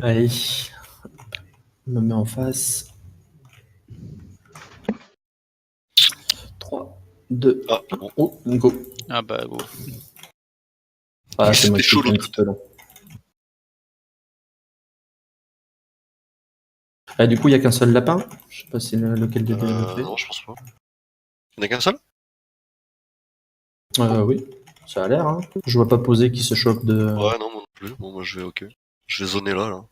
Allez, je me mets en face. 3, 2, Ah, 1, bon. oh, go. Ah bah go. Ah, c'est moi C'était qui chaud étais un l'autre petit peu long. Ah, du coup, il n'y a qu'un seul lapin. Je sais pas si lequel des deux le fait. Non, je pense pas. Il n'y en a qu'un seul? Oui, ça a l'air. Hein. Je vois pas poser qui se choque de. Ouais, non, moi non plus. Bon, moi je vais, ok. Je vais zoner là.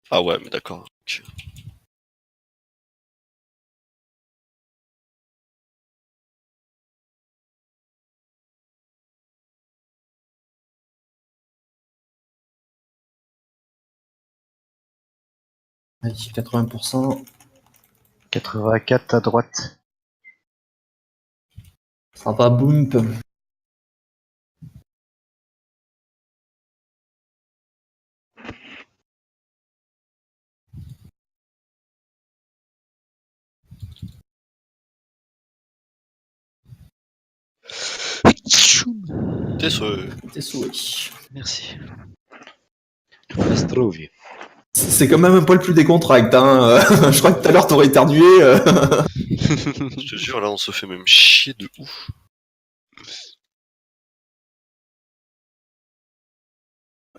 Ah ouais, mais d'accord. Ok. Allez, 80%. 84 à droite. Ça va, boom. T'es sur... T'es souris. Merci. Astrovie. C'est quand même un poil plus décontracté. Hein. Je crois que tout à l'heure t'aurais éternué. Je te jure, là, on se fait même chier de ouf.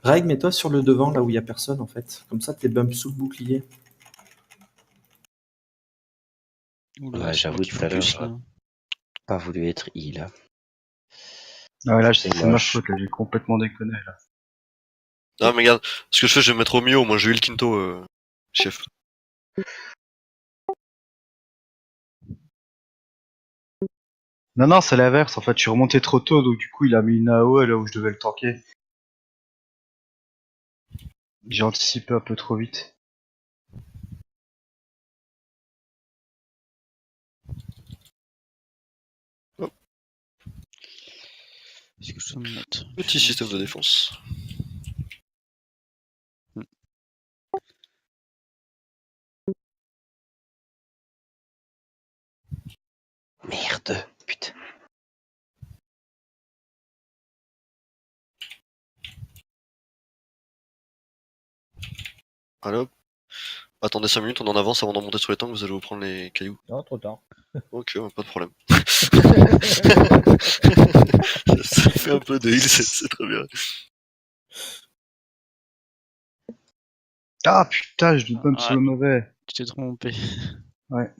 Reg, mets-toi sur le devant, là où il y a personne, en fait. Comme ça, t'es bump sous le bouclier. Oula, Ouais, c'est j'avoue, moi qui tout à l'heure, focus j'aurais là. pas voulu être I là. Ah ouais, là, C'est c'est ma moche. faute, là, j'ai complètement déconné, là. Ah, mais regarde, ce que je fais, je vais me mettre au milieu, au moins j'ai eu le quinto, chef. Non, non, c'est l'inverse, en fait, je suis remonté trop tôt, donc du coup, il a mis une AOE là où je devais le tanker. J'ai anticipé un peu trop vite. Est-ce que je dois me mettre Petit système de défense. Merde, putain. Allez hop. Attendez 5 minutes, on en avance avant d'en monter sur les tanks, vous allez vous prendre les cailloux. Non, trop tard. Ok, ouais, pas de problème. Ça fait un peu de heal, c'est très bien. Ah putain, je bump sur Ouais. le mauvais. Tu t'es trompé. Ouais.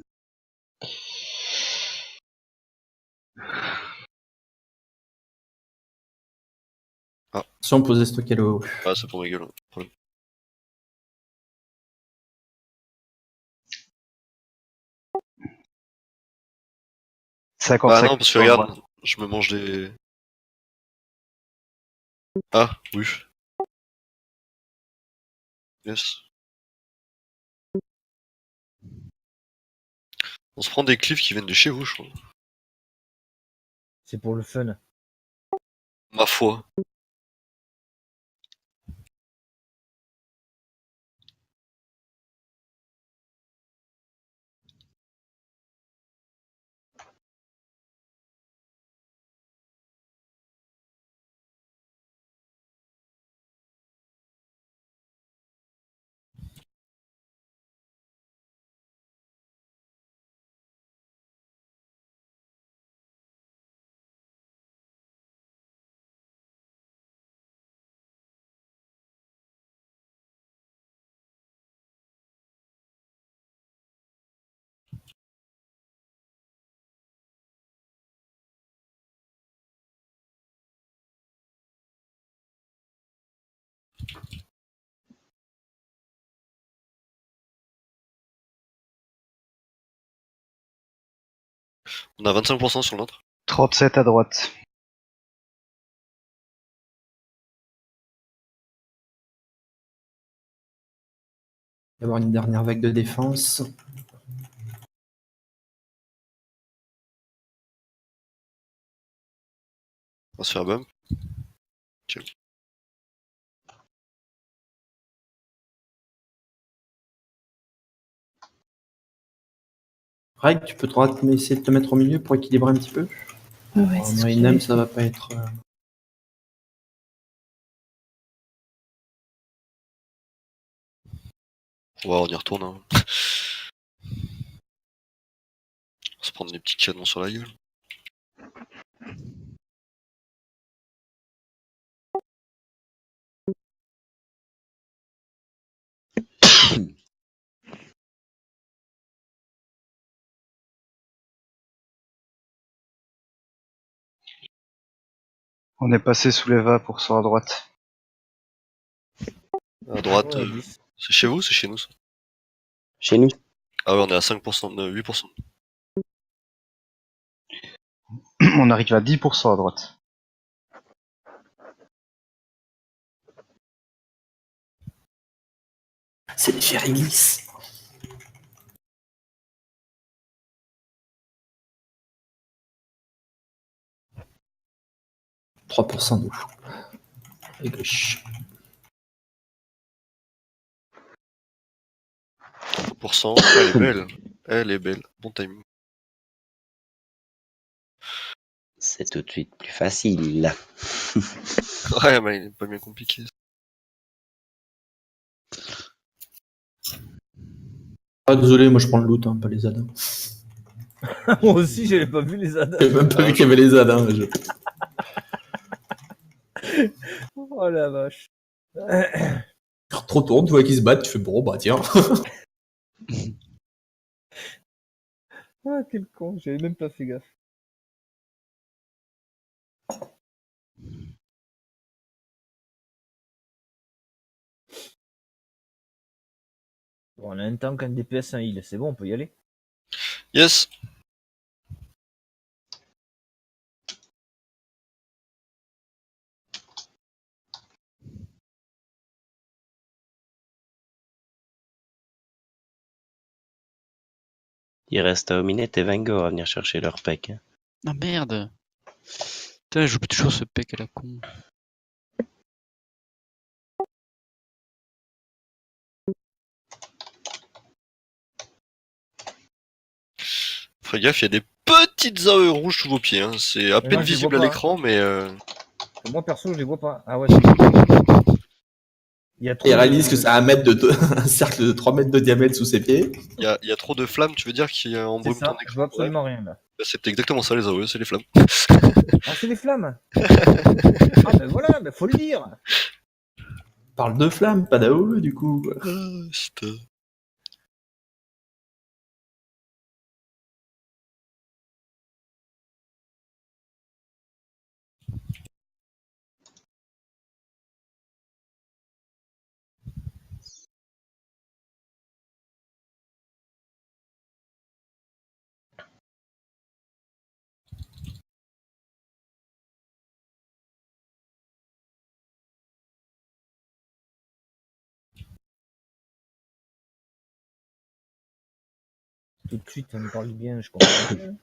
Si on posait stocker le haut. Ah, c'est pour ma gueule, hein, pas de problème. 50 Ah secondes non, parce que sur regarde, droite. je me mange des... Ah, oui. Yes. On se prend des cliffs qui viennent de chez vous, je crois. C'est pour le fun. Ma foi. On a 25% sur l'autre. 37 à droite. Il va y avoir une dernière vague de défense. On va se faire bump. Ok. Reg, tu peux essayer de te mettre au milieu pour équilibrer un petit peu. Ouais, En c'est ce que Inem, j'avais ça va pas être. Ouais, on y retourne. Hein. On va se prendre des petits canons sur la gueule. On est passé sous les vapes sur la droite. À droite, Ouais, 10. c'est chez vous ou c'est chez nous ça? Chez nous. Ah ouais, on est à 5%, 8%. On arrive à 10% à droite. C'est les Férilis. « 3% de fou. Et gauche. 3%. Elle est belle. Elle est belle. Bon timing. C'est tout de suite plus facile. Ouais, mais il est pas bien compliqué. Ah, désolé, moi je prends le loot, hein, pas les ZAD. Moi aussi, j'avais pas vu les adas. J'ai même pas Ah, vu qu'il y avait les ZAD. Hein, Oh la vache. Trop tourne, tu vois qu'ils se battent, tu fais bon, bah tiens. Ah, quel con, j'avais même pas fait gaffe. Bon, on a un tank, un DPS, un heal, c'est bon, on peut y aller. Yes. Il reste à Ominette et Vango à venir chercher leur pack. Hein. Ah merde. Putain, j'oublie toujours ce pec à la con. Fais gaffe, il y a des petites AE rouges sous vos pieds. Hein. C'est à Mais peine moi, je les visible à vois pas. l'écran, mais Moi, perso, je les vois pas. Ah ouais, c'est... Il y a trop Et de... réalise que c'est un cercle de 3 mètres de diamètre sous ses pieds. il y a trop de flammes, tu veux dire, qui C'est embrument ton ça, je vois écran. Ouais. absolument rien, là. Bah, c'est exactement ça les AE, c'est les flammes. Ah, c'est les flammes. Ah, ben voilà, ben faut le dire. Parle de flammes, pas d'AOE du coup. Ah, putain. Tout de suite, on me parle bien, je comprends rien.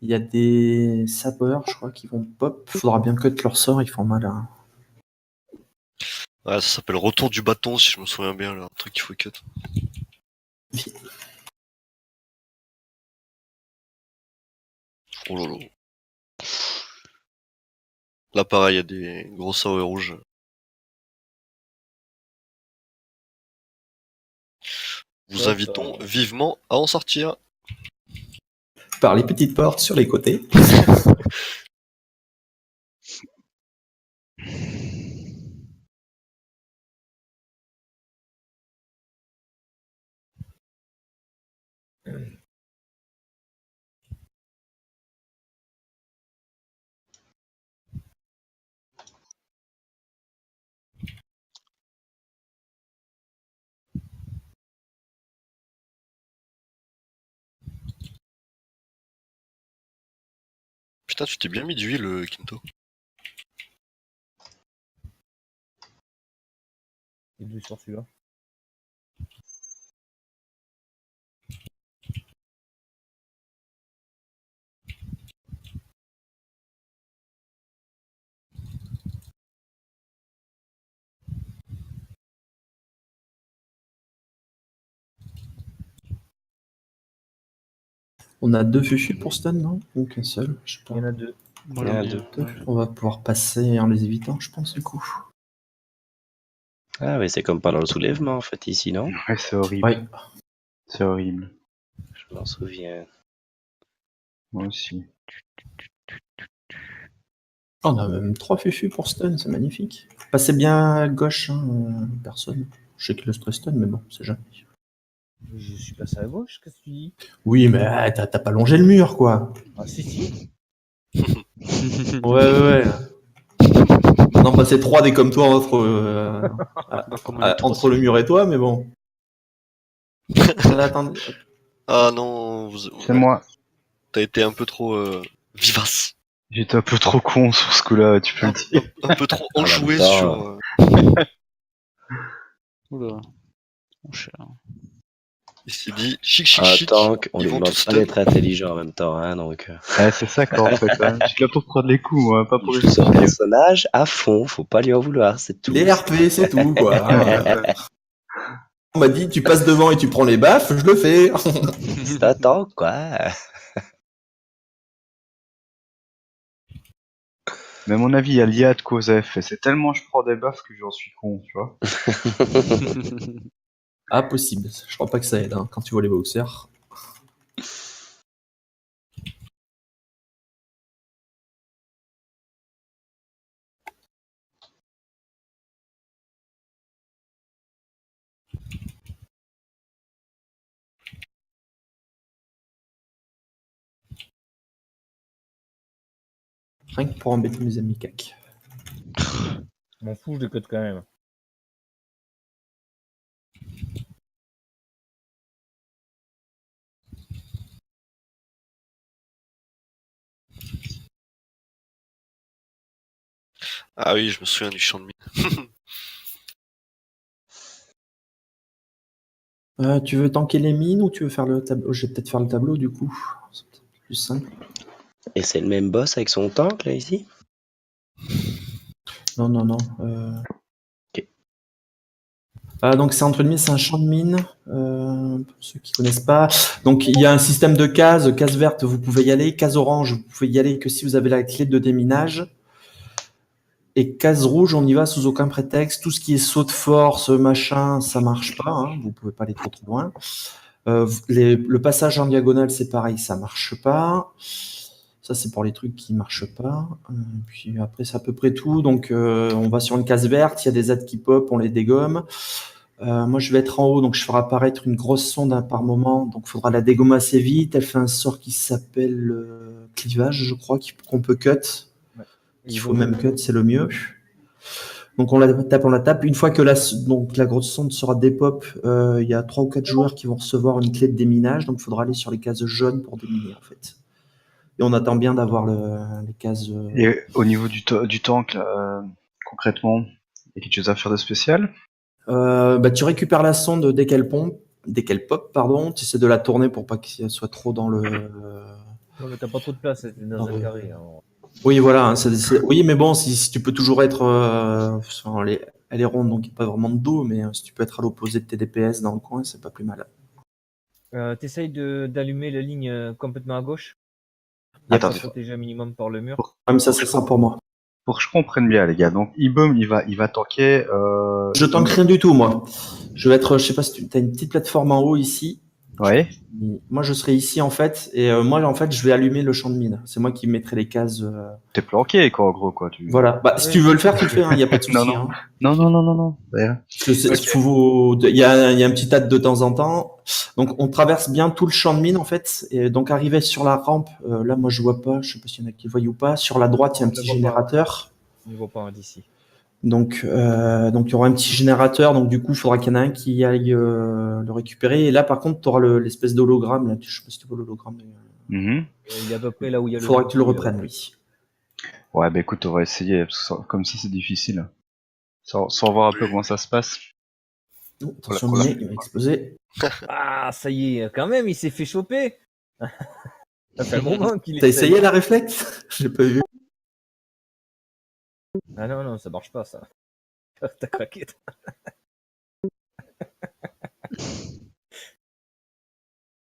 Il y a des sapeurs, je crois, qui vont pop. Faudra bien cut leur sort, ils font mal à. Ouais, ça s'appelle retour du bâton, si je me souviens bien, là, un truc qu'il faut cut. Oh là là. Là, pareil, il y a des grosses AOE rouges. Vous Hop, invitons vivement à en sortir. Par les petites portes sur les côtés. Putain, tu t'es bien mis d'huile, Kinto. il est sur celui-là. On a 2 fuchus pour stun, non? Ou qu'un seul? Je sais pas. Il y en a 2. Moi, Il y en a j'en ai deux. On va pouvoir passer en les évitant, je pense, du coup. Ah oui, c'est comme pendant le soulèvement en fait ici, non? Ouais, c'est horrible. Oui. C'est horrible. Je m'en souviens. Moi aussi. On a même 3 fuchus pour stun, c'est magnifique. Passez bien à gauche, hein, personne. Je sais que le stress stun, mais bon, c'est jamais. Je suis passé à gauche, qu'est-ce que tu dis? Oui, mais t'as pas longé le mur, quoi. Ah, si. Ouais. Non, bah c'est 3 des comme toi entre, entre le mur et toi, mais bon. Attendez. Ah non, C'est moi. t'as été un peu trop vivace. J'étais un peu trop con sur ce coup-là, tu peux le dire. Un peu trop enjoué temps. sur... Oula. Mon cher. Il s'est dit chic. Attends, on Ils lui vont demande tous pas stun. d'être intelligent en même temps, hein, donc. C'est ça quoi en fait. Hein. Je suis là pour prendre les coups, moi, pas pour Il joue les son sortir. personnage à fond, faut pas lui en vouloir, c'est tout. Les RP, c'est tout, quoi. On m'a dit, tu passes devant et tu prends les baffes, je le fais. T'attends, quoi. Mais à mon avis, il y a l'IA de Cosef, et c'est tellement je prends des baffes que j'en suis con, tu vois. Ah, possible. Je crois pas que ça aide, hein, quand tu vois les boxers. Rien que pour embêter mes amis cac. Je m'en fous, je décode quand même. Ah oui, je me souviens du champ de mine. Tu veux tanker les mines ou tu veux faire le tableau? Je vais peut-être faire le tableau, du coup. C'est peut-être plus simple. Et c'est le même boss avec son tank, là, ici? Non. Ok. Donc c'est entre une mine, c'est un champ de mine. Pour ceux qui connaissent pas. Donc il y a un système de cases. Case verte, vous pouvez y aller. Case orange, vous pouvez y aller que si vous avez la clé de déminage. Et case rouge, on y va sous aucun prétexte. Tout ce qui est saut de force, machin, ça marche pas. Hein. Vous pouvez pas aller trop loin. Le passage en diagonale, c'est pareil, ça marche pas. Ça, c'est pour les trucs qui marchent pas. Puis après, c'est à peu près tout. Donc, on va sur une case verte. Il y a des aides qui pop, on les dégomme. Moi, je vais être en haut, donc je ferai apparaître une grosse sonde par moment. Donc, il faudra la dégommer assez vite. Elle fait un sort qui s'appelle clivage, je crois, qu'on peut cut. Ouais. Il faut même cut, c'est le mieux. Donc on la tape. Une fois que la grosse sonde sera dépop, il y a 3 ou 4 joueurs qui vont recevoir une clé de déminage. Donc il faudra aller sur les cases jaunes pour déminer en fait. Et on attend bien d'avoir les cases. Et au niveau du tank, là, concrètement, il y a quelque chose à faire de spécial? Tu récupères la sonde dès qu'elle pop, pardon. Tu essaies de la tourner pour pas qu'elle soit trop dans le. Non, mais t'as pas trop de place, c'est dans un carré. Hein. Oui, voilà. Hein, oui, mais bon, si tu peux toujours être. Elle est ronde, donc il n'y a pas vraiment de dos, mais si tu peux être à l'opposé de tes DPS dans le coin, c'est pas plus mal. T'essayes d'allumer la ligne complètement à gauche. Attends, Pour protéger un minimum par le mur. Comme ça, c'est ça pour moi. Pour que je comprenne bien, les gars. Donc, Ibom, il va tanker. Je tank rien du tout, moi. Je vais être, je sais pas si tu as une petite plateforme en haut ici. Ouais. Moi, je serai ici en fait, et moi, en fait, je vais allumer le champ de mine. C'est moi qui mettrai les cases. T'es planqué, quoi, en gros, quoi. Voilà. Bah, si tu veux le faire, tu le fais. Il n'y a pas de souci. Non. Hein. Non. Ouais. Il y a un petit tas de temps en temps. Donc, on traverse bien tout le champ de mine en fait, et donc arrivé sur la rampe. Là, moi, je vois pas. Je sais pas s'il y en a qui le voient ou pas. Sur la droite, il y a un petit générateur. On ne voit pas d'ici. Donc, il y aura un petit générateur. Donc, du coup, il faudra qu'il y en ait un qui aille le récupérer. Et là, par contre, tu auras l'espèce d'hologramme. Là, je sais pas si tu vois l'hologramme. Il est à peu près là où il y a le. Il faudra que tu le reprennes, lui. Ouais, bah écoute, on va essayer. Parce que comme ça, c'est difficile. Sans voir un peu comment ça se passe. Oh, attention, miné, il va exploser. Ah, ça y est, quand même, il s'est fait choper. Ça fait un moment qu'il est. T'as essayé la réflexe? J'ai pas vu. Ah non, ça marche pas, ça. T'as craqué.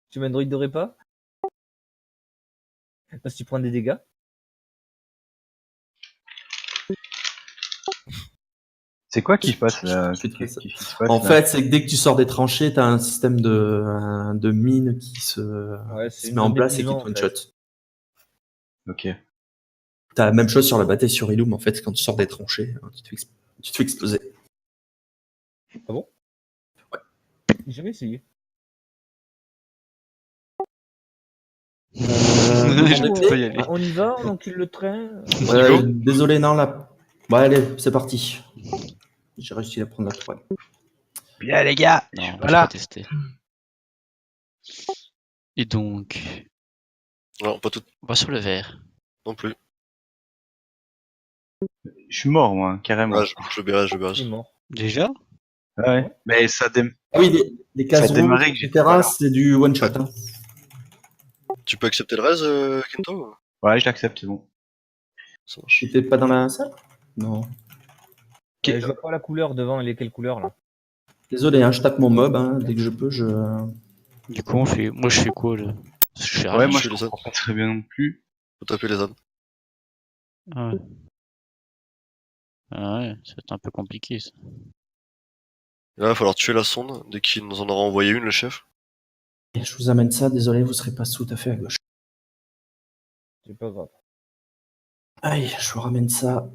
Tu mets un droïde de repas? Parce que tu prends des dégâts. C'est quoi qui se passe là? Je te fais Qu'est-ce ça. qui se passe En là fait, c'est que dès que tu sors des tranchées, tu as un système de mine qui se C'est met une en zone place et qui d'épuisement, te en one fait. shot. Ok. T'as la même chose sur la bataille sur Illum, en fait, quand tu sors des tranchées, hein, tu te fais exploser. J'ai jamais essayé. Demandez Tu peux y clé. aller. On y va, on encule le train. Désolé, non, là. Bon, allez, c'est parti. J'ai réussi à prendre la 3. Bien les gars, Non, on va voilà. pas tester. Et donc, Non, pas tout on va sur le vert. non plus. Je suis mort moi, carrément. Ouais, je bérage, je Il est bérage. mort. Déjà? Ouais. Mais ça Ah oui, les Ça a cases démarré rouges, que j'étais etc., pas là. c'est du one shot. Hein. Tu peux accepter le raise, Kento? Ouais, je l'accepte, c'est bon. Ça marche. J'étais pas dans la salle? Non. Ok. Je vois pas la couleur devant, elle est quelle couleur là? Désolé, hein, je tape mon mob. Hein, dès que je peux, je. Du coup, moi je fais quoi là? Je fais Ouais, rien. moi je je fais les comprends pas très bien non plus. Faut taper les ânes. Ah ouais. Ah ouais, ça va être un peu compliqué ça. Et là, il va falloir tuer la sonde dès qu'il nous en aura envoyé une, le chef. Je vous amène ça. Désolé, vous serez pas tout à fait à gauche. C'est pas grave. Aïe, je vous ramène ça.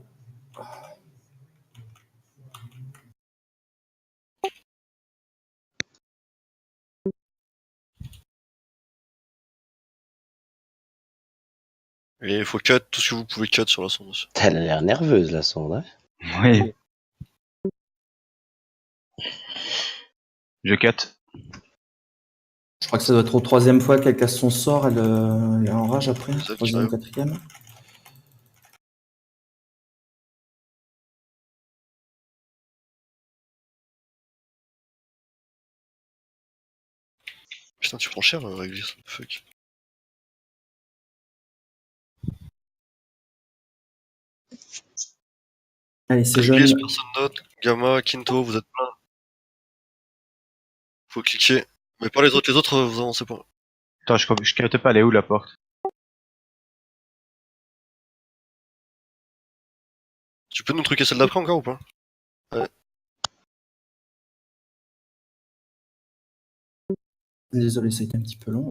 Et il faut cut tout ce que vous pouvez cut sur la sonde aussi. Elle a l'air nerveuse, la sonde. Hein. Oui. Je cut. Je crois que ça doit être au 3e fois qu'elle casse son sort. Elle est en rage après. Les elfes qui 3e ou arrivent. 4e. Putain, tu prends cher, Réglisse. Fuck. Allez, c'est jeune. Réglisse, personne note. Gamma, Kinto, vous êtes plein. Faut cliquer. Mais pas les autres, vous avancez pas. Attends, je capte pas, elle est où la porte? Tu peux nous truquer celle d'après encore ou pas? Ouais. Désolé, ça a été un petit peu long.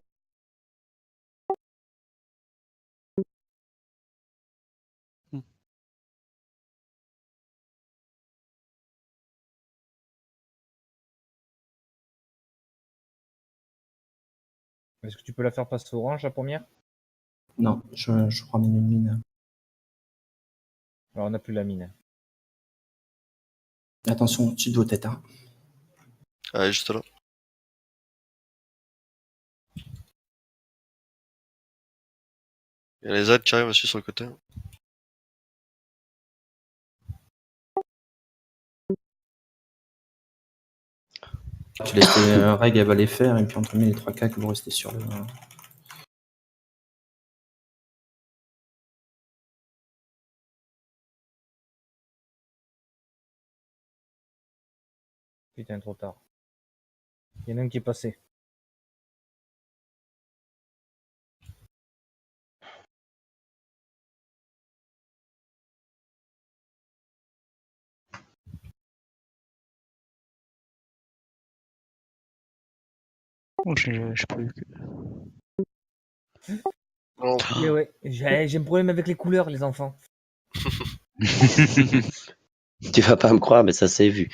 Est-ce que tu peux la faire passer orange la première? Non, je ramène une mine. Alors on n'a plus la mine. Attention, au-dessus de vos têtes. Hein. Allez, juste là. Il y a les aides qui arrivent aussi sur le côté. Tu laisses Reg, elle va les faire, et puis entre les 3 cas, vous restez sur le. Putain, trop tard. Il y en a un qui est passé. Oh, j'ai pas vu que. Non. Eh ouais, j'ai un problème avec les couleurs, les enfants. Tu vas pas me croire, mais ça s'est vu.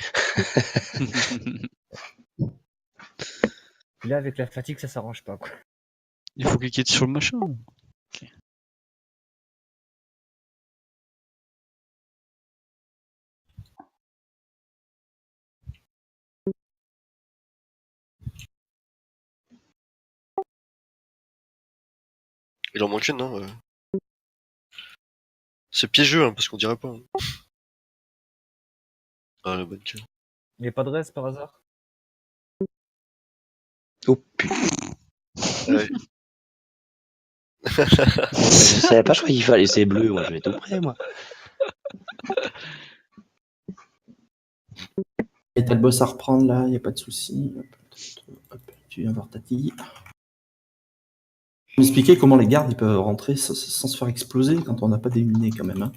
Puis là, avec la fatigue, ça s'arrange pas, quoi. Il faut cliquer sur le machin. Il en manque une, non? C'est piégeux, hein, parce qu'on dirait pas. Hein. Ah, la bonne queue. Il n'y a pas de reste par hasard? Oh putain. Ouais. Je savais pas, je croyais qu'il fallait laisser bleu. Moi, je vais tout près, moi. Et t'as le boss à reprendre là, il n'y a pas de souci. Hop, tu viens voir Tati. M'expliquer comment les gardes ils peuvent rentrer sans se faire exploser quand on n'a pas déminé quand même. Hein.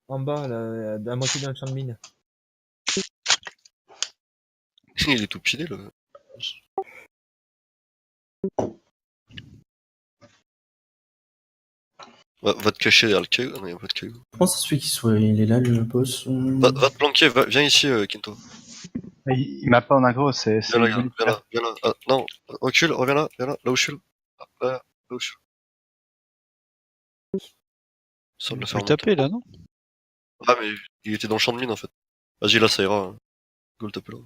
En bas, là, à la moitié d'un champ de mine. Il est tout pilé, là. Va te cacher derrière le caillou. Non, y'a pas de caillou. Comment ça se fait il est là le boss Va te planquer, viens ici, Kinto. Il m'a pas en aggro, c'est. Viens là, regarde, viens là. Ah, non, recule, reviens là, là où je suis. Ah, là où je suis. Sans le On faire peut le taper là, non? Ah, mais il était dans le champ de mine en fait. Vas-y, là, ça ira. Go le taper là.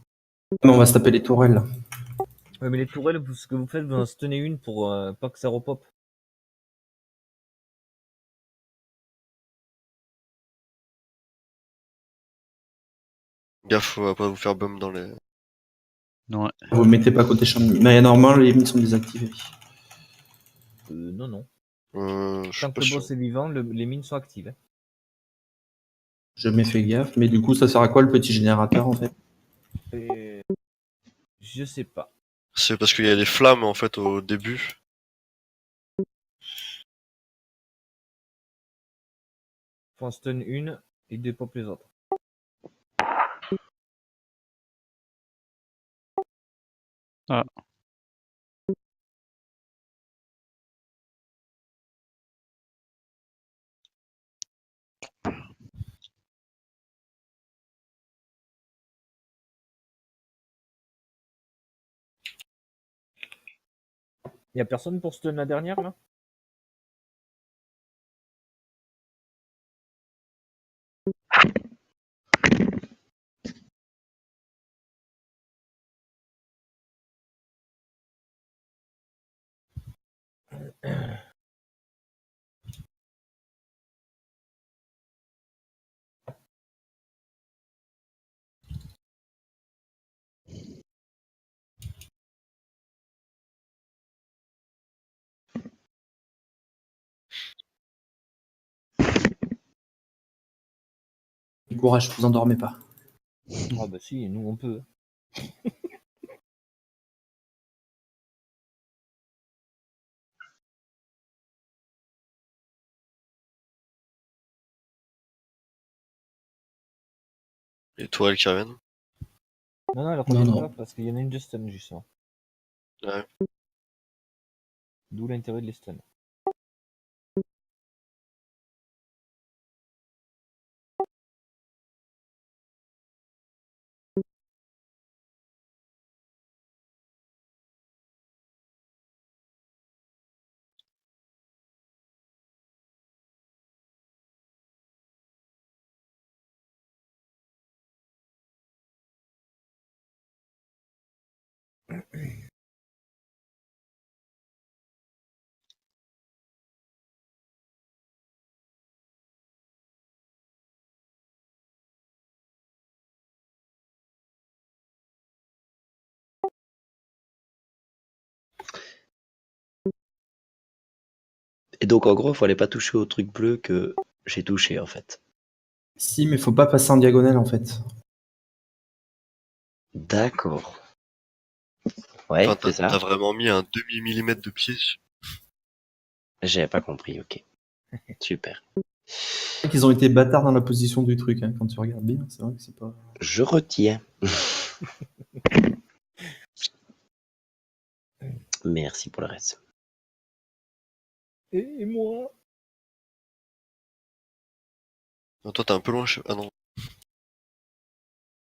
Mais on va se taper les tourelles. Là. Ouais, mais les tourelles, ce que vous faites, vous en tenez une pour pas que ça repop. Gaffe, on va pas vous faire bum dans les. Non. Vous le mettez pas côté champ de mine. Mais normalement, les mines sont désactivées. Non, non. Je suis Tant que pas le sûr. boss est vivant, les mines sont actives. Hein. Je m'ai fait gaffe. Mais du coup, ça sert à quoi le petit générateur en fait? Et... Je sais pas. C'est parce qu'il y a des flammes en fait au début. Faut en stun une et dépop les autres. Ah. Y'a personne pour stun la dernière là? Du courage, vous endormez pas. Ah bah si, nous on peut. Les tourelles qui reviennent. Non, non, elle Non, revient non. pas parce qu'il y en a une de stun justement. Ouais. D'où l'intérêt de les stun. Et donc, en gros, il fallait pas toucher au truc bleu que j'ai touché, en fait. Si, mais faut pas passer en diagonale en fait. D'accord. Ouais, Enfin, c'est ça. t'as vraiment mis un demi-millimètre de pied. J'avais pas compris, ok. Super. C'est vrai qu'ils ont été bâtards dans la position du truc, hein, quand tu regardes bien, c'est vrai que c'est pas. Je retiens. Merci pour le reste. Et moi? Non, toi, t'es un peu loin. Ah non.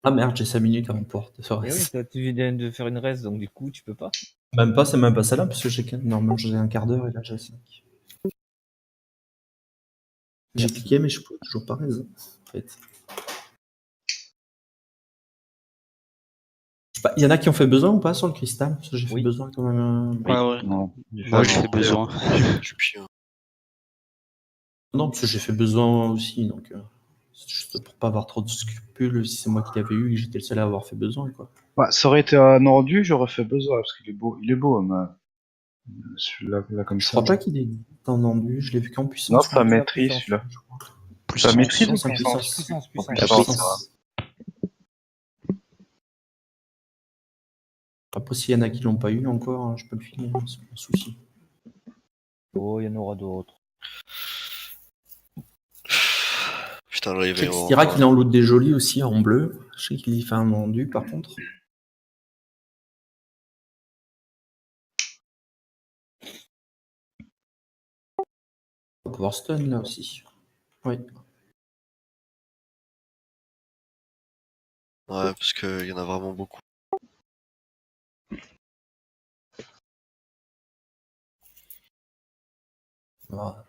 Ah merde, j'ai 5 minutes avant pour te faire Eh oui, toi, tu viens de faire une res, donc du coup, tu peux pas. Même pas, c'est même pas celle-là, parce que normalement j'ai un quart d'heure et là j'ai 5. J'ai cliqué, mais je peux toujours pas raison, en fait. Je sais pas, il y en a qui ont fait besoin ou pas sur le cristal? Parce que j'ai fait Oui. besoin quand même. Ouais, ouais. Non. Moi, je fais besoin. Je suis hein. Non, parce que j'ai fait besoin aussi, donc c'est juste pour pas avoir trop de scrupules si c'est moi qui l'avais eu et que j'étais le seul à avoir fait besoin, quoi. Ouais, ça aurait été un ordu, j'aurais fait besoin, parce qu'il est beau. Il est beau, mais. Celui-là, là, comme Je ça. crois pas qu'il ait tant entendu, je l'ai vu qu'en Non, puissance. c'est un la maîtrise, puissance. celui-là. Plus Ça maîtrise ou en puissance Puissance, En puissance. puissance, puissance. Après, s'il y en a qui l'ont pas eu encore, hein, je peux le filer, hein, c'est pas un souci. Oh, il y en aura d'autres. Putain, là, il Je va y sais que avoir. Styrac, il en loot des jolis aussi en bleu. Je sais qu'il y fait un vendu par contre. On va pouvoir stun là aussi. Oui. Ouais, parce qu'il y en a vraiment beaucoup. Voilà.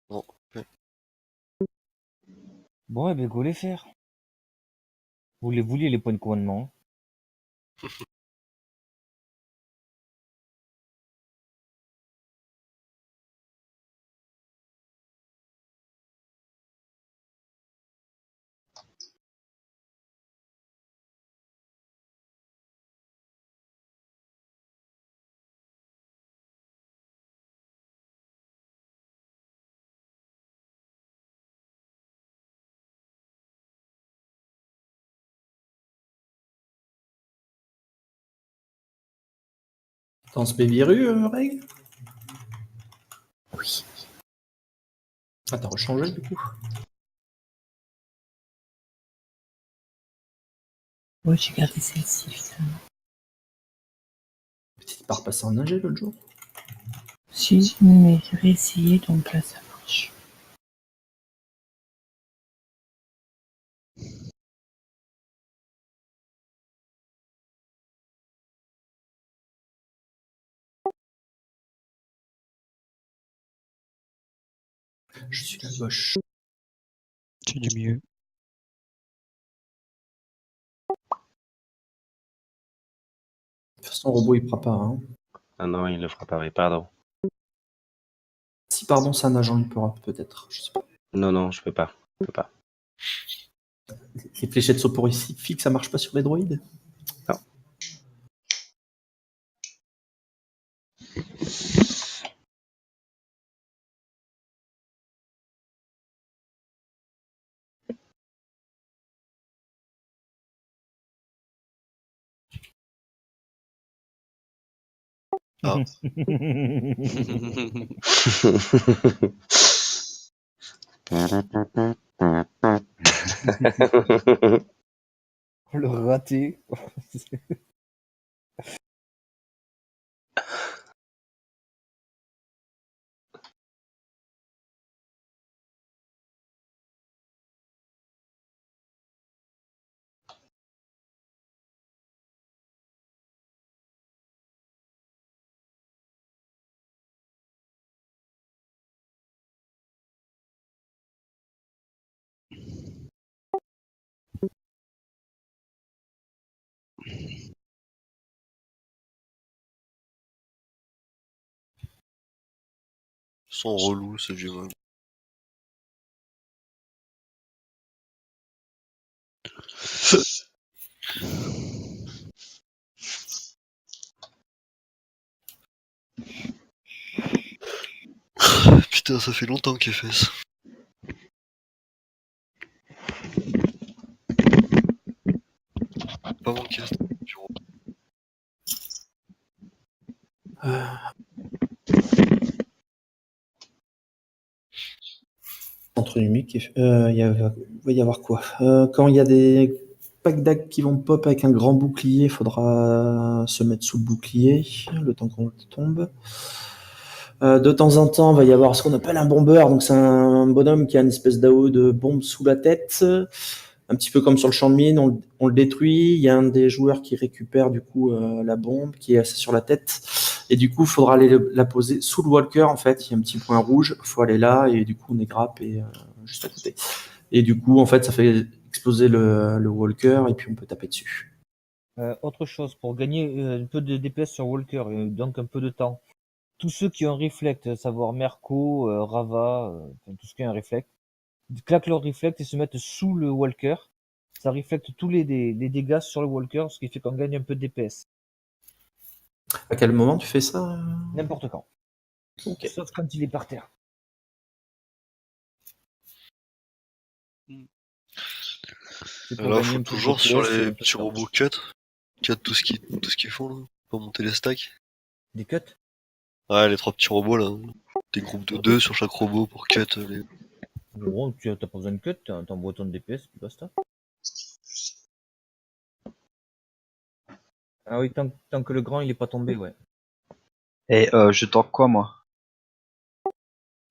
Bon, ok. Bon, eh ben, go les faire. Vous les vouliez, les points de commandement. Dans ce baby rue, Reg? Oui. Ah, t'as rechangé du coup? Ouais, j'ai gardé celle-ci, finalement. T'es pas repassé en ingé l'autre jour? Si, mais j'ai réessayé, donc là, ça marche. Je suis à gauche. C'est du mieux. De toute façon, le robot il fera pas. Hein. Ah non, il le fera pas, oui, pardon. Si, pardon, c'est un agent, il pourra peut-être. Je sais pas. Non, non, je peux pas. Je peux pas. Les fléchettes soporifiques, ça marche pas sur les droïdes? Non. Ah. Le raté. Ils sont relous, ce vieux mode. Putain, ça fait longtemps qu'il fait ça. Pas manqué ce bureau. Entre numique, il va y avoir quoi? Quand il y a des packs d'ag qui vont pop avec un grand bouclier, il faudra se mettre sous le bouclier le temps qu'on tombe. De temps en temps, il va y avoir ce qu'on appelle un bombeur. Donc, c'est un bonhomme qui a une espèce d'AO de bombe sous la tête. Un petit peu comme sur le champ de mine, on le détruit. Il y a un des joueurs qui récupère du coup la bombe qui est sur la tête. Et du coup, il faudra aller la poser sous le walker. En fait, il y a un petit point rouge. Il faut aller là et du coup, on est grappe et juste à côté. Et du coup, en fait, ça fait exploser le walker et puis on peut taper dessus. Autre chose, pour gagner un peu de DPS sur Walker, et donc un peu de temps, tous ceux qui ont un réflexe, à savoir Merco, Rava, enfin, tout ce qui a un réflexe, Ils claquent leur réflexe et se mettent sous le walker. Ça reflecte tous les dégâts sur le walker, ce qui fait qu'on gagne un peu de DPS. À quel moment tu fais ça? N'importe quand. Ok. Sauf quand il est par terre. C'est pour Là, gagner faut un peu de toujours sur DPS et un les peu de petits temps. robots cut. Cut tout ce qu'ils font là. Pour monter les stacks. Des cuts. Ouais, les 3 petits robots là. Des groupes de 2 sur chaque robot pour cut les. Bon, tu n'as pas besoin de cut, t'envoies ton DPS, puis basta. Ah oui, tant que le grand il est pas tombé, ouais. Et je tank quoi, moi?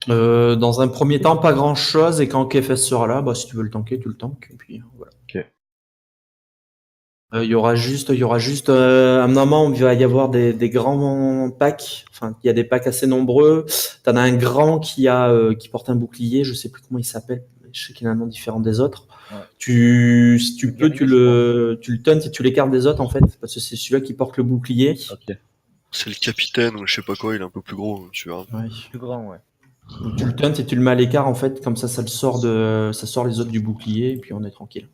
Dans un premier temps, pas grand chose, et quand KFS sera là, bah, si tu veux le tanker, tu le tankes, et puis voilà. Ok. Il y aura juste, à un moment, il va y avoir des grands packs. Enfin, il y a des packs assez nombreux. T'en as un grand qui porte un bouclier. Je sais plus comment il s'appelle. Je sais qu'il a un nom différent des autres. Ouais. Si tu Le peux, guerrier, tu le tauntes et tu l'écartes des autres en fait, parce que c'est celui-là qui porte le bouclier. Ok. C'est le capitaine ou je sais pas quoi, il est un peu plus gros, tu vois. Ouais. Plus grand, ouais. Donc, tu le tauntes et tu le mets à l'écart en fait, comme ça, ça sort les autres du bouclier et puis on est tranquille.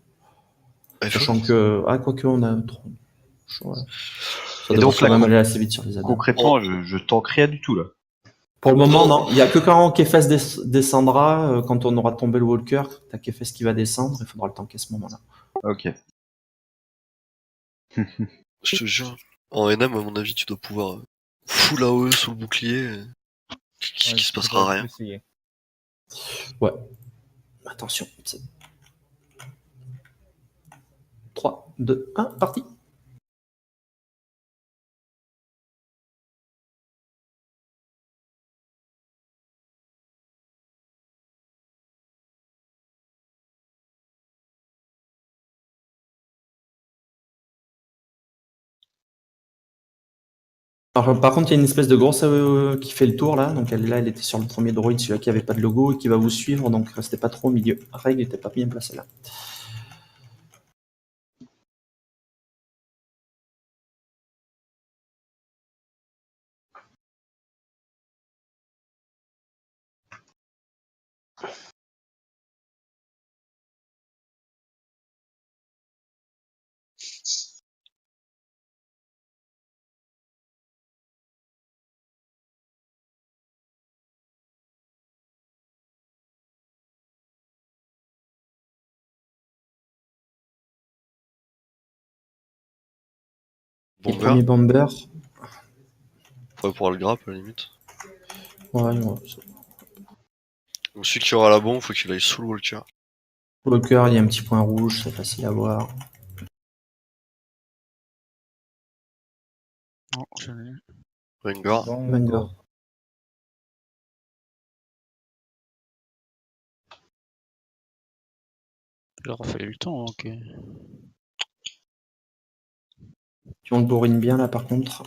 Sachant que, quoique on a trop. Ouais. Ça Et devrait donc, quand là, même aller assez vite sur les adeptes. concrètement, je tank rien du tout, là. Pour le moment, non. Il n'y a que quand Kefes descendra, quand on aura tombé le Walker, t'as Kefes qui va descendre, il faudra le tanker à ce moment-là. Ok. Je te jure. En NM, à mon avis, tu dois pouvoir full AOE sous le bouclier. Qui se passera rien. Essayer. Ouais. Attention. 3, 2, 1, parti. Alors, par contre, il y a une espèce de grosse AOE qui fait le tour là. Donc elle était sur le premier droïde, celui-là qui avait pas de logo et qui va vous suivre. Donc restez pas trop au milieu. Règle n'était pas bien placée là. Et Bomber, premier bomber. faudrait pouvoir le grappe à la limite. Ouais. Donc celui qui aura la bombe, faut qu'il aille sous le walker. Walker, il y a un petit point rouge, c'est facile à voir. Non, je l'ai. Rengar. Vanguard. Il aura fallu le temps, ok. Tu on le bourrine bien là par contre.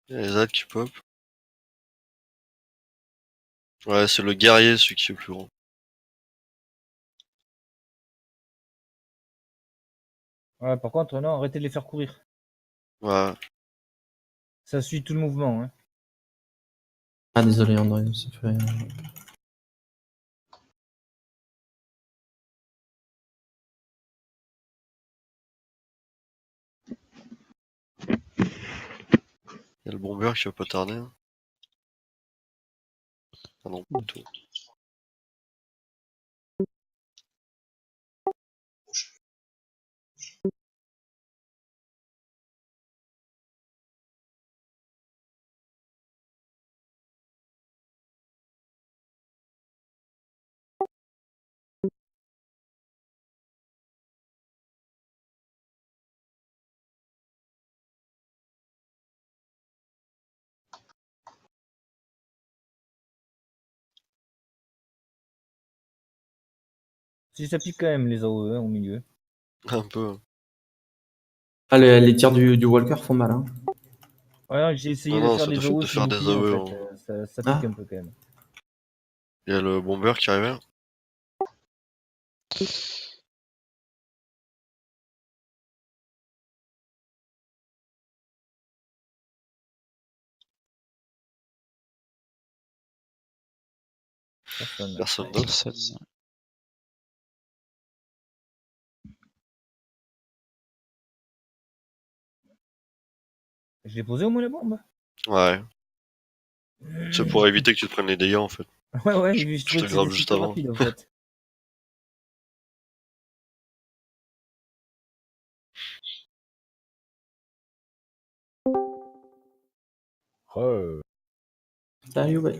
Il y a les ZAD qui pop. Ouais, c'est le guerrier celui qui est le plus gros. Ouais, par contre, non, arrêtez de les faire courir. Ouais. Ça suit tout le mouvement, hein. Ah désolé André, ça fait. Il y a le bomber qui va pas tarder. Hein. Ah non, pas du tout. Si ça pique quand même les AOE hein, au milieu. Un peu. Ah les tirs du Walker font mal hein. Ouais, j'ai essayé Non, de non, faire ça te des fait AOE de sur faire le des bouclier en AOE. fait. Hein. Ça pique Ah. un peu quand même. Il y a le bomber qui arrivait. Personne. Personne d'autre. Personne. Je l'ai posé au moins la bombe. Ouais. C'est pour éviter que tu te prennes les dégâts en fait. Ouais, Je je te trouvais que grabe c'était juste super avant. rapide en fait. Salut, ouais.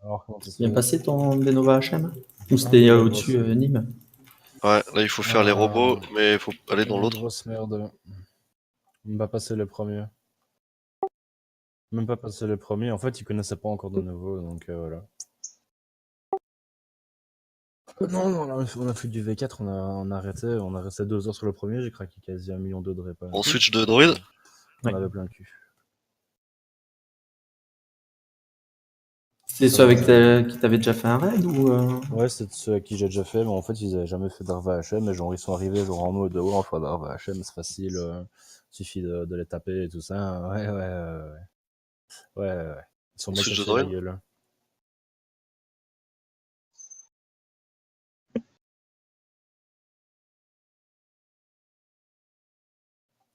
Alors, comment ça se C'est bien fait? passé ton Denova HM? Ou c'était Ah, au-dessus Nîmes? Ouais, là il faut faire les robots, mais il faut aller dans Une l'autre. grosse merde. Même pas passé le premier. Même pas passé le premier. En fait, ils connaissaient pas encore de nouveau, donc voilà. Non, on a fait du V4, on a resté 2 heures sur le premier, j'ai craqué quasi 1 million de repas. On switch de droïde. On Ouais. avait plein le cul. C'est Ça ceux avec va, qui t'avaient déjà fait un raid ou Ouais, c'est ceux à qui j'ai déjà fait, mais en fait, ils avaient jamais fait d'Arva HM, et genre, ils sont arrivés genre en mode, ouais, on fait d'Arva HM, c'est facile, suffit de les taper et tout ça. Ouais. Ils sont On bien switch de cassés la droïde. gueule.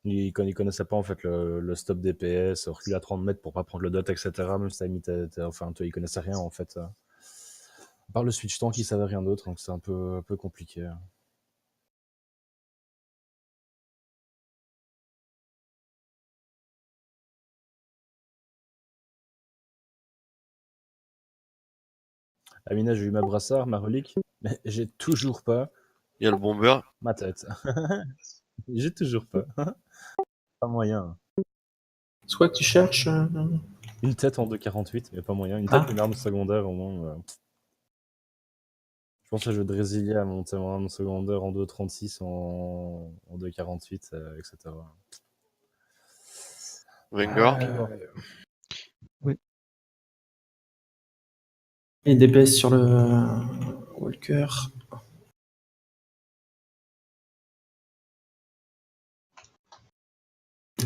Ils connaissaient pas en fait le stop DPS, recul à 30 mètres pour pas prendre le dot, etc. Même si t'as mis enfin, toi, ils connaissaient rien en fait. À part le switch tank, ils savaient rien d'autre, donc c'est un peu compliqué. Amina, j'ai eu ma brassard, ma relique, mais j'ai toujours pas Il y a le bomber. ma tête. J'ai toujours pas. Pas moyen. c'est quoi que tu cherches Une tête en 2,48, mais pas moyen. Une tête, Ah. une arme secondaire au moins. Je pense que je vais de résilier à monter mon arme secondaire en 2,36 en 2,48, etc. Wenger. Et DPS sur le Walker.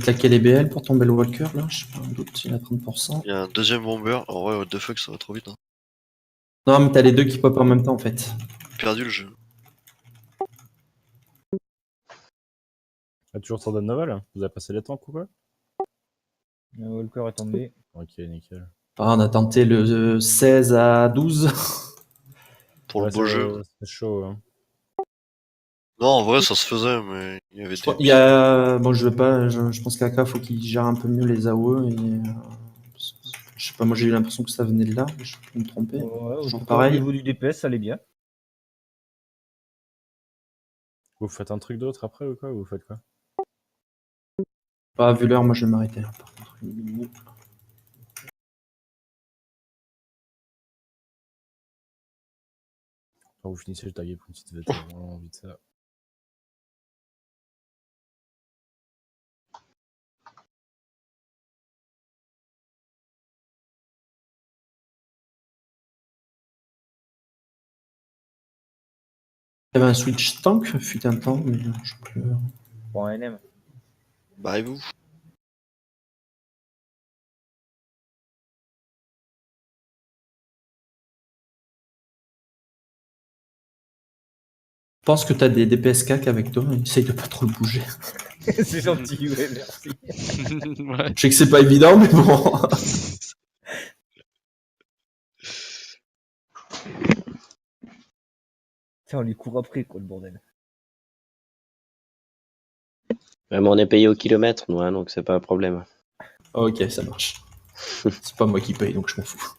Claquer les BL pour tomber le Walker là, je sais pas, un doute, il a 30%. Il y a un deuxième bomber. En vrai, what the fuck, ça va trop vite. Hein. Non, mais t'as les deux qui pop en même temps en fait. Perdu le jeu. Ah, toujours sur Dead Novel? Vous avez passé les tanks ou quoi? Le Walker est tombé. Ok, nickel. Ah, on a tenté le 16 à 12. Pour Ouais, le beau jeu. c'est chaud. Hein. Non, en vrai, ça se faisait, mais il y avait Je crois- des. Il y a... Bon, je veux pas, je pense qu'Aka, faut qu'il gère un peu mieux les AOE. Je sais pas, moi j'ai eu l'impression que ça venait de là, je peux me tromper. Ouais, en Toujours tout cas, au pareil. niveau du DPS, ça allait bien. Vous faites un truc d'autre après ou quoi? Vous faites quoi? Pas vu l'heure, moi je vais m'arrêter là, par contre. Quand vous finissez, je taguer pour une petite VT, vraiment vite ça. Il y avait un switch tank, fut un temps, mais je sais plus. Pour un NM. Bah, et vous. Je pense que t'as des DPS CAC avec toi, essaye de pas trop le bouger. C'est gentil, ouais, merci. Ouais. Je sais que c'est pas évident, mais bon. Tiens, on lui court après, quoi, le bordel. Ouais, mais on est payé au kilomètre, nous, hein, donc c'est pas un problème. Ok, ça marche. C'est pas moi qui paye, donc je m'en fous.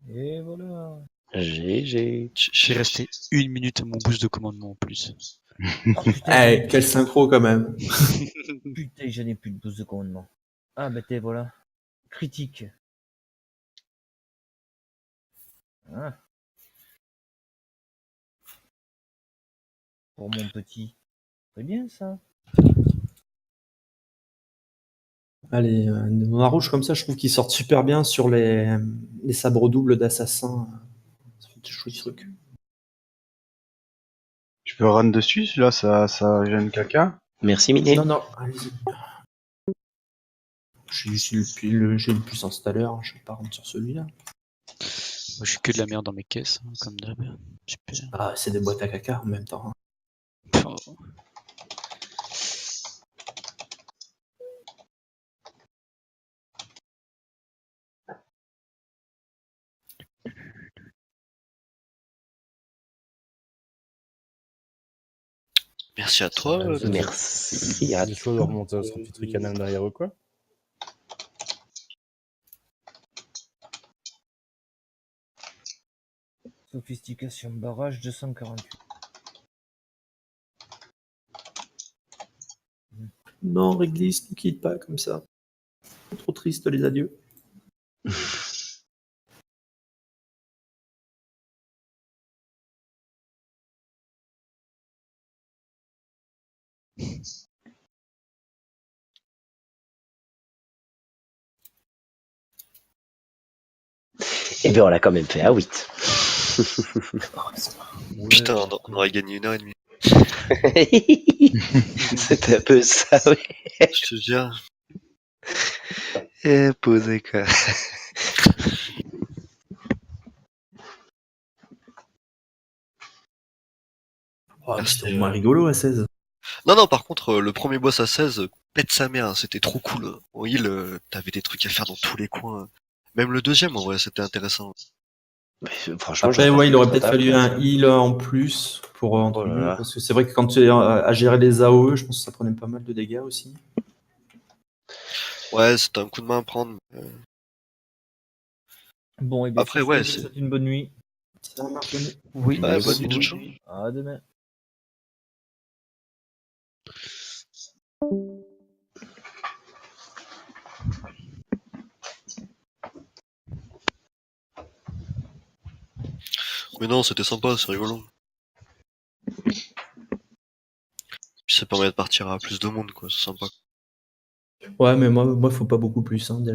Et voilà. GG. J'ai resté 1 minute à mon boost de commandement en plus. Oh putain, Eh, quel synchro quand même. putain, j'en ai plus de boost de commandement. Ah, bah t'es, voilà. Critique. Ah. Pour mon petit. C'est bien ça. Allez, noir rouge comme ça, je trouve qu'ils sortent super bien sur les sabres doubles d'assassin. Ça fait des jolis trucs. Je peux run dessus, celui-là, ça gêne quelqu'un. Merci Miné. Non, non, allez-y. J'ai le plus installeur, je vais pas rentrer sur celui-là. Moi, je suis que de la merde dans mes caisses, hein, comme d'hab. Super. Ah, c'est des boîtes à caca en même temps. Oh. Merci à toi. Vous êtes- Merci à Vous êtes chaud de remonter sur petit truc canal derrière eux, quoi? Sophistication barrage 248. Non, Réglisse, ne quitte pas comme ça. Trop triste les adieux. Et bien on l'a quand même fait à 8. Putain, on aurait gagné 1h30. C'était un peu ça, oui. Je te jure. Et posé quoi. Oh, Merci, c'était au moins rigolo à 16. Non, par contre, le premier boss à 16, pète sa mère, hein, c'était trop cool. Au heal, t'avais des trucs à faire dans tous les coins. Même le deuxième, en vrai, c'était intéressant. Mais, franchement, Après, j'en ouais, il aurait passe peut-être fallu un heal en plus pour entre Oh là guillemets, là. parce que c'est vrai que quand tu es à gérer les AOE, je pense que ça prenait pas mal de dégâts aussi. Ouais, c'était un coup de main à prendre. Bon, et bien Après, sur ce, ouais, je vous c'est- souhaite une bonne nuit. Ça marche. Oui, Bah, Merci. bonne nuit, Jojo. À demain. Mais non, c'était sympa, c'est rigolo. Puis ça permet de partir à plus de monde, quoi, c'est sympa. Ouais, mais moi, faut pas beaucoup plus. Hein, déjà.